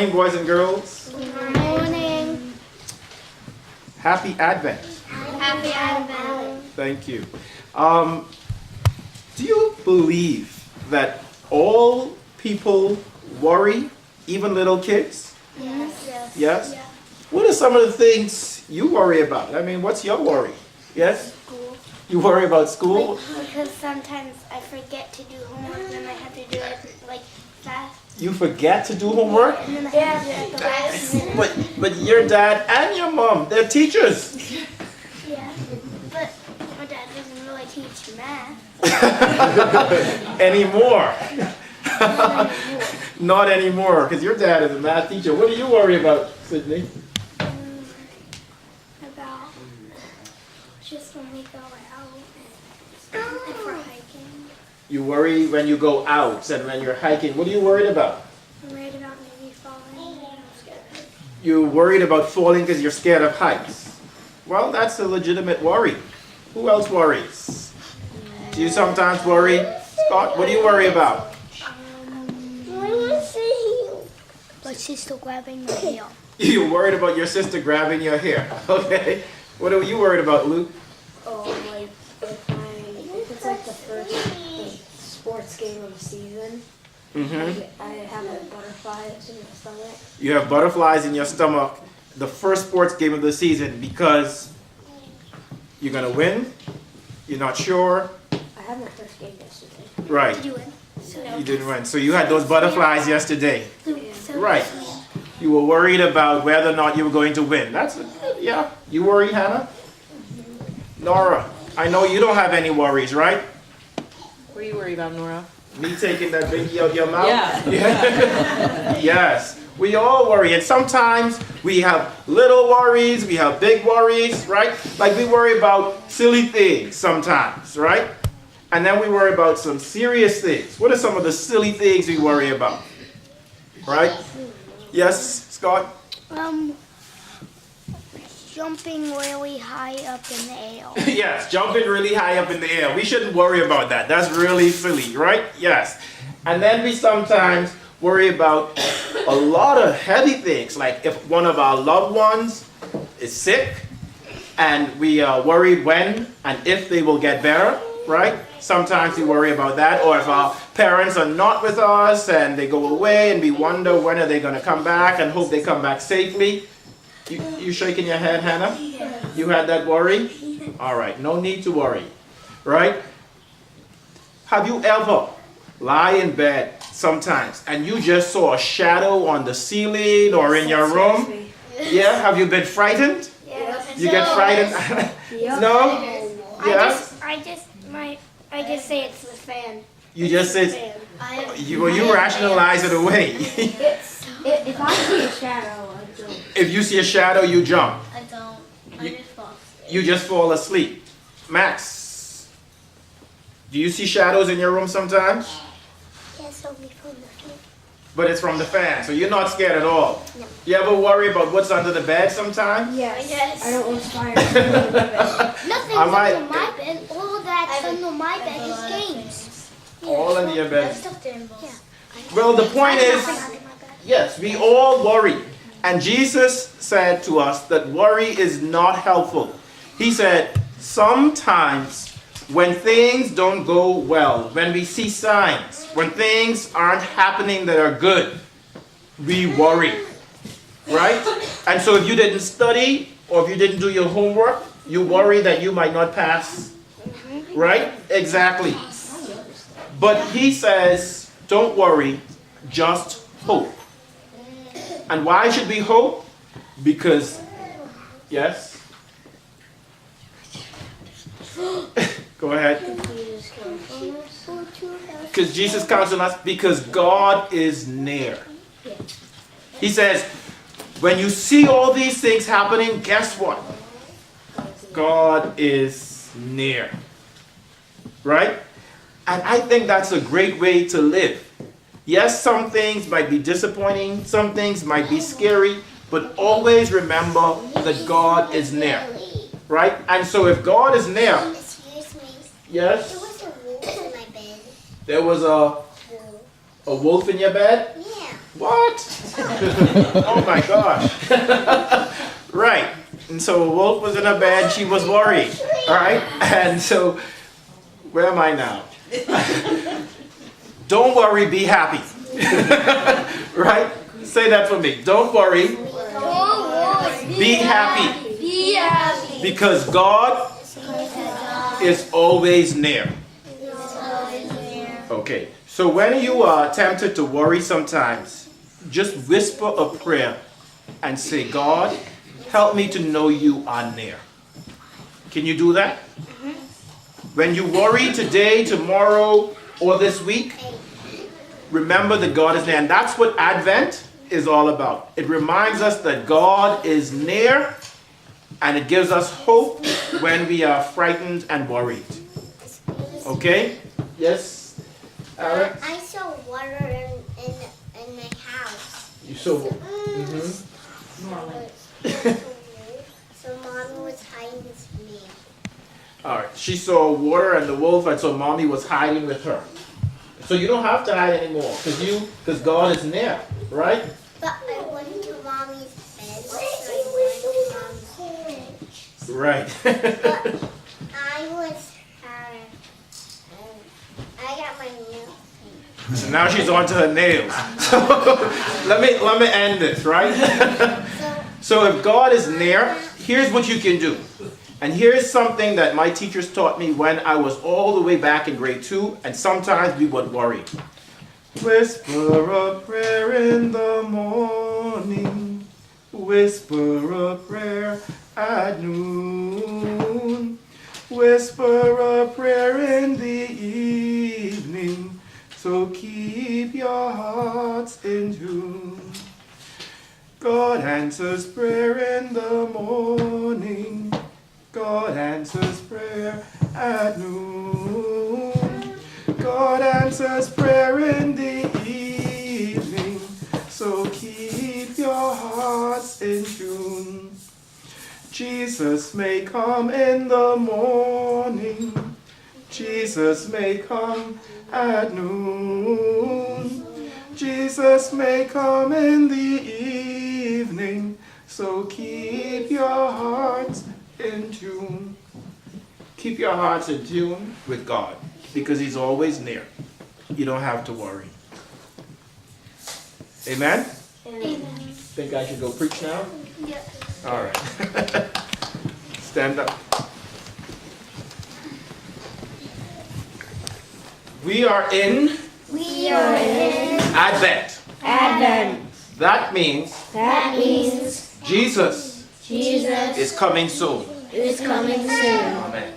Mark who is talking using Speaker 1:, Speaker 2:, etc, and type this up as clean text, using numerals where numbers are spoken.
Speaker 1: morning, boys and girls.
Speaker 2: Good morning.
Speaker 1: Happy Advent.
Speaker 2: Happy Advent.
Speaker 1: Thank you. Do you believe that all people worry, even little kids?
Speaker 2: Yes.
Speaker 1: Yes? What are some of the things you worry about? I mean, what's your worry? Yes?
Speaker 2: School.
Speaker 1: You worry about school?
Speaker 2: Because sometimes I forget to do homework and I have to do it fast.
Speaker 1: You forget to do homework?
Speaker 2: And then I have to do it at the last minute.
Speaker 1: But your dad and your mom, they're teachers.
Speaker 2: Yeah. But my dad doesn't really teach math.
Speaker 1: Anymore. Not anymore, because your dad is a math teacher. What do you worry about, Sydney?
Speaker 2: About just when we go out and for hiking.
Speaker 1: You worry when you go out and when you're hiking. What are you worried about?
Speaker 2: I'm worried about maybe falling. I'm scared.
Speaker 1: You're worried about falling because you're scared of heights. Well, that's a legitimate worry. Who else worries? Do you sometimes worry? Scott, what do you worry about?
Speaker 2: But she's still grabbing my hair.
Speaker 1: You're worried about your sister grabbing your hair. Okay. What are you worried about, Luke?
Speaker 3: Oh, if it's like the first sports game of the season, I have butterflies in my stomach.
Speaker 1: You have butterflies in your stomach the first sports game of the season because you're going to win? You're not sure?
Speaker 3: I had my first game yesterday.
Speaker 1: Right.
Speaker 2: Did you win?
Speaker 1: You didn't win. So you had those butterflies yesterday.
Speaker 2: So
Speaker 1: Right. You were worried about whether or not you were going to win. Yeah. You worry, Hannah? Nora, I know you don't have any worries, right?
Speaker 4: What are you worried about, Nora?
Speaker 1: Me taking that binky out your mouth?
Speaker 4: Yeah.
Speaker 1: Yes. We all worry. And sometimes we have little worries, we have big worries, right? Like we worry about silly things sometimes, right? And then we worry about some serious things. What are some of the silly things we worry about? Right? Yes, Scott?
Speaker 2: jumping really high up in the air.
Speaker 1: Yes, jumping really high up in the air. We shouldn't worry about that. That's really silly, right? Yes. And then we sometimes worry about a lot of heavy things, like if one of our loved ones is sick, and we are worried when and if they will get better, right? Sometimes we worry about that. Or if our parents are not with us and they go away and we wonder when are they going to come back and hope they come back safely. You shaking your head, Hannah?
Speaker 2: Yeah.
Speaker 1: You had that worry? All right, no need to worry, right? Have you ever lie in bed sometimes and you just saw a shadow on the ceiling or in your room? Yeah, have you been frightened?
Speaker 2: Yes.
Speaker 1: You get frightened? No? Yes?
Speaker 2: I just say it's the fan.
Speaker 1: You just said, you rationalize it away.
Speaker 3: If I see a shadow, I jump.
Speaker 1: If you see a shadow, you jump.
Speaker 2: I don't.
Speaker 1: You- You just fall asleep. Max, do you see shadows in your room sometimes?
Speaker 2: Yes, only from the fan.
Speaker 1: But it's from the fan, so you're not scared at all.
Speaker 2: No.
Speaker 1: You ever worry about what's under the bed sometimes?
Speaker 3: Yes.
Speaker 2: Yes.
Speaker 3: I don't want spiders.
Speaker 2: Nothing's
Speaker 1: I might-
Speaker 2: under my bed. All that's under my bed is games.
Speaker 1: All under your bed.
Speaker 2: Yeah.
Speaker 1: Well, the point is,
Speaker 2: Nothing under my bed.
Speaker 1: yes, we all worry. And Jesus said to us that worry is not helpful. He said, sometimes when things don't go well, when we see signs, when things aren't happening that are good, we worry, right? And so if you didn't study or if you didn't do your homework, you worry that you might not pass, right? Exactly. But he says, don't worry, just hope. And why should we hope? Because, yes? Go ahead. Because Jesus counts on us, because God is near. He says, when you see all these things happening, guess what? God is near. Right? And I think that's a great way to live. Yes, some things might be disappointing, some things might be scary, but always remember that God is near. Right? And so if God is near,
Speaker 2: Excuse me.
Speaker 1: yes,
Speaker 2: There was a wolf in my bed.
Speaker 1: there was a wolf in your bed?
Speaker 2: Yeah.
Speaker 1: What? Oh my gosh. Right. And so a wolf was in her bed, she was worried. All right? And so, where am I now? Don't worry, be happy. Right? Say that for me. Don't worry, be happy.
Speaker 2: Be happy.
Speaker 1: Because God is always near. Okay. So when you are tempted to worry sometimes, just whisper a prayer and say, God, help me to know you are near. Can you do that? When you worry today, tomorrow, or this week, remember that God is near. And that's what Advent is all about. It reminds us that God is near, and it gives us hope when we are frightened and worried. Okay? Yes? Alex?
Speaker 2: I saw water in my house.
Speaker 1: You saw.
Speaker 2: So Mom was hiding with me.
Speaker 1: All right. She saw water and the wolf, and so mommy was hiding with her. So you don't have to hide anymore, because God is near, right?
Speaker 2: But I went to Mommy's bed, so I went to Mommy's bed.
Speaker 1: Right.
Speaker 2: But I was I got my nails painted.
Speaker 1: So now she's on to her nails. So let me end this, right? So if God is near, here's what you can do. And here's something that my teachers taught me when I was all the way back in grade 2, and sometimes we would worry. Whisper a prayer in the morning, whisper a prayer at noon, whisper a prayer in the evening, so keep your hearts in tune. God answers prayer in the morning, God answers prayer at noon. God answers prayer in the evening, so keep your hearts in tune. Jesus may come in the morning, Jesus may come at noon. Jesus may come in the evening, so keep your hearts in tune. Keep your hearts in tune with God, because He's always near. You don't have to worry. Amen?
Speaker 2: Amen.
Speaker 1: Think I should go preach now?
Speaker 2: Yeah.
Speaker 1: All right. Stand up. We are in Advent. That means Jesus
Speaker 3: Jesus
Speaker 1: is coming soon.
Speaker 3: is coming soon.
Speaker 1: Amen.